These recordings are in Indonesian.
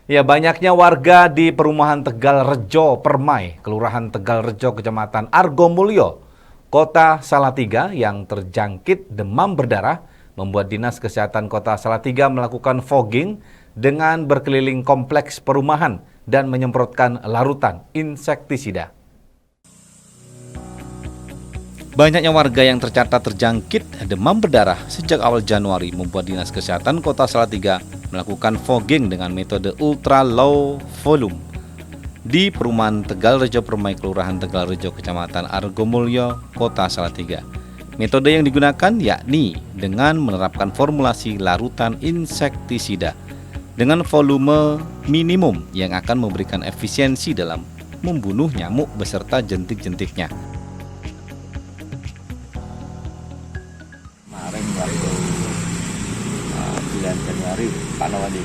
Ya, banyaknya warga di perumahan Tegalrejo Permai, Kelurahan Tegalrejo, Kecamatan Argomulyo, Kota Salatiga yang terjangkit demam berdarah membuat Dinas Kesehatan Kota Salatiga melakukan fogging dengan berkeliling kompleks perumahan dan menyemprotkan larutan insektisida. Banyaknya warga yang tercatat terjangkit demam berdarah sejak awal Januari membuat Dinas Kesehatan Kota Salatiga melakukan fogging dengan metode ultra low volume di perumahan Tegalrejo Permai, Kelurahan Tegalrejo, Kecamatan Argomulyo, Kota Salatiga. Metode yang digunakan yakni dengan menerapkan formulasi larutan insektisida dengan volume minimum yang akan memberikan efisiensi dalam membunuh nyamuk beserta jentik-jentiknya. Kemarin waktu bulan Januari, karena di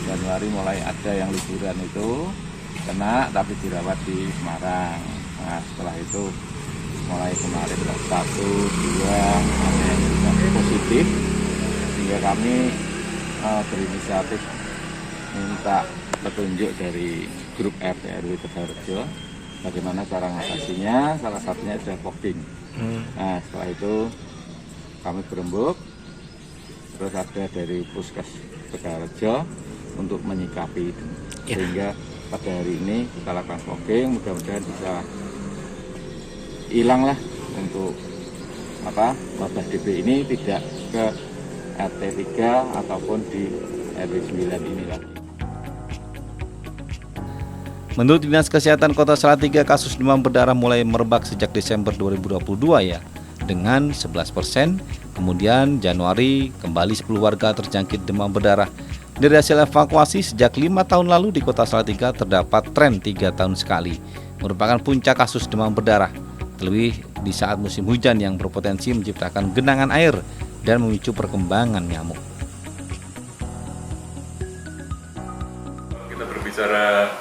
Januari mulai ada yang liburan itu kena tapi dirawat di Semarang. Nah setelah itu mulai kemarin 1, 2 ada yang juga positif, sehingga kami berinisiatif minta petunjuk dari grup RT RW Tegalrejo bagaimana cara mengatasinya. Salah satunya adalah fogging. Nah setelah itu kami berembuk, terus ada dari Puskes Tegalrejo untuk menyikapi itu. Sehingga pada hari ini kita lakukan fogging, mudah-mudahan bisa hilang lah untuk wabah DB ini tidak ke RT 3 ataupun di RW 9 ini lagi. Menurut Dinas Kesehatan Kota Salatiga, kasus demam berdarah mulai merebak sejak Desember 2022 ya, dengan 11%. Kemudian Januari kembali 10 warga terjangkit demam berdarah. Dari hasil evakuasi sejak 5 tahun lalu di Kota Salatiga terdapat tren 3 tahun sekali, merupakan puncak kasus demam berdarah. Terlebih di saat musim hujan yang berpotensi menciptakan genangan air dan memicu perkembangan nyamuk. Kita berbicara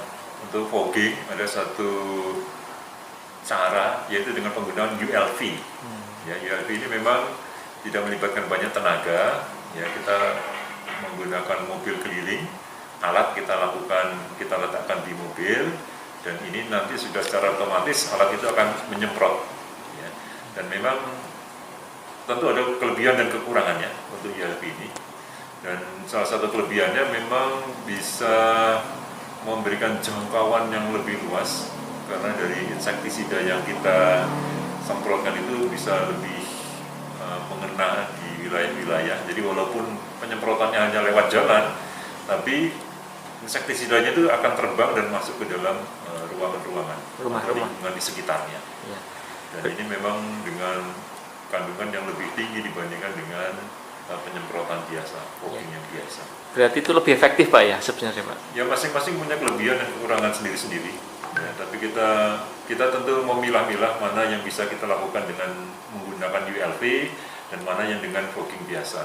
untuk fogging, ada satu cara yaitu dengan penggunaan ULV. Ya, ULV ini memang tidak melibatkan banyak tenaga. Ya, kita menggunakan mobil keliling, alat kita letakkan di mobil, dan ini nanti sudah secara otomatis alat itu akan menyemprot. Ya. Dan memang tentu ada kelebihan dan kekurangannya untuk ULV ini. Dan salah satu kelebihannya memang bisa memberikan jangkauan yang lebih luas, karena dari insektisida yang kita semprotkan itu bisa lebih mengena di wilayah-wilayah. Jadi walaupun penyemprotannya hanya lewat jalan, tapi insektisidanya itu akan terbang dan masuk ke dalam ruangan-ruangan, lingkungan di sekitarnya. Ya. Dan ini memang dengan kandungan yang lebih tinggi dibandingkan dengan penyemprotan biasa, fogging yang biasa. Berarti itu lebih efektif Pak ya sebenarnya Pak? Ya masing-masing punya kelebihan dan kekurangan sendiri-sendiri. Ya, tapi kita tentu memilah-milah mana yang bisa kita lakukan dengan menggunakan ULV dan mana yang dengan fogging biasa.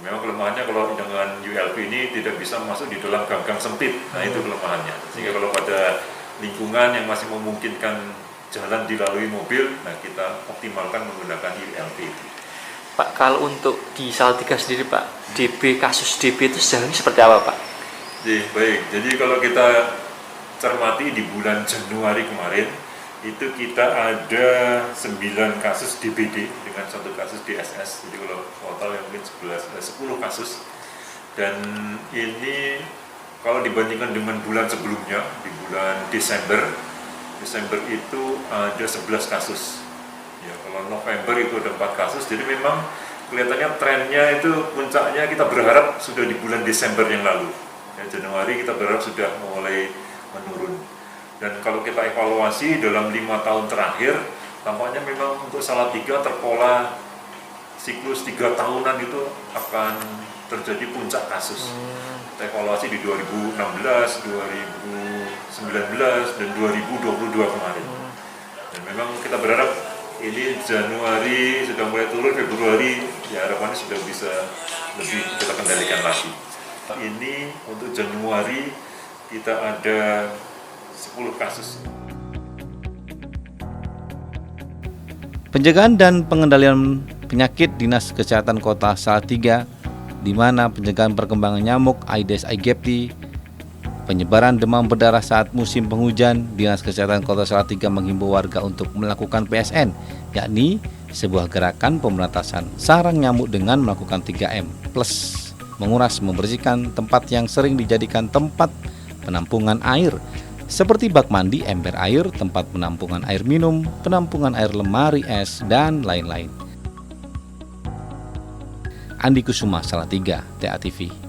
Memang kelemahannya kalau dengan ULV ini tidak bisa masuk di dalam gang-gang sempit. Nah itu kelemahannya. Sehingga kalau pada lingkungan yang masih memungkinkan jalan dilalui mobil, nah kita optimalkan menggunakan ULV itu. Pak, kalau untuk di Salatiga sendiri Pak, kasus DB itu sejauh ini seperti apa Pak? Baik, jadi kalau kita cermati di bulan Januari kemarin, itu kita ada 9 kasus DBD dengan 1 kasus DSS. Jadi kalau total yang mungkin 10 kasus. Dan ini kalau dibandingkan dengan bulan sebelumnya, di bulan Desember itu ada 11 kasus. Ya, kalau November itu ada 4 kasus. Jadi memang kelihatannya trennya itu puncaknya kita berharap sudah di bulan Desember yang lalu. Ya, Januari kita berharap sudah mulai menurun. Dan kalau kita evaluasi dalam 5 tahun terakhir, tampaknya memang untuk Salatiga terpola siklus 3 tahunan itu akan terjadi puncak kasus. Kita evaluasi di 2016, 2019, dan 2022 kemarin. Dan memang kita berharap ini Januari sudah mulai turun, Februari ya harapannya sudah bisa lebih kita kendalikan lagi. Ini untuk Januari kita ada 10 kasus. Pencegahan dan pengendalian penyakit Dinas Kesehatan Kota Salatiga, di mana pencegahan perkembangan nyamuk Aedes aegypti penyebaran demam berdarah saat musim penghujan, Dinas Kesehatan Kota Salatiga menghimbau warga untuk melakukan PSN, yakni sebuah gerakan pemberantasan sarang nyamuk dengan melakukan 3M plus menguras membersihkan tempat yang sering dijadikan tempat penampungan air seperti bak mandi, ember air, tempat penampungan air minum, penampungan air lemari es, dan lain-lain. Andi Kusuma, Salatiga, TA TV.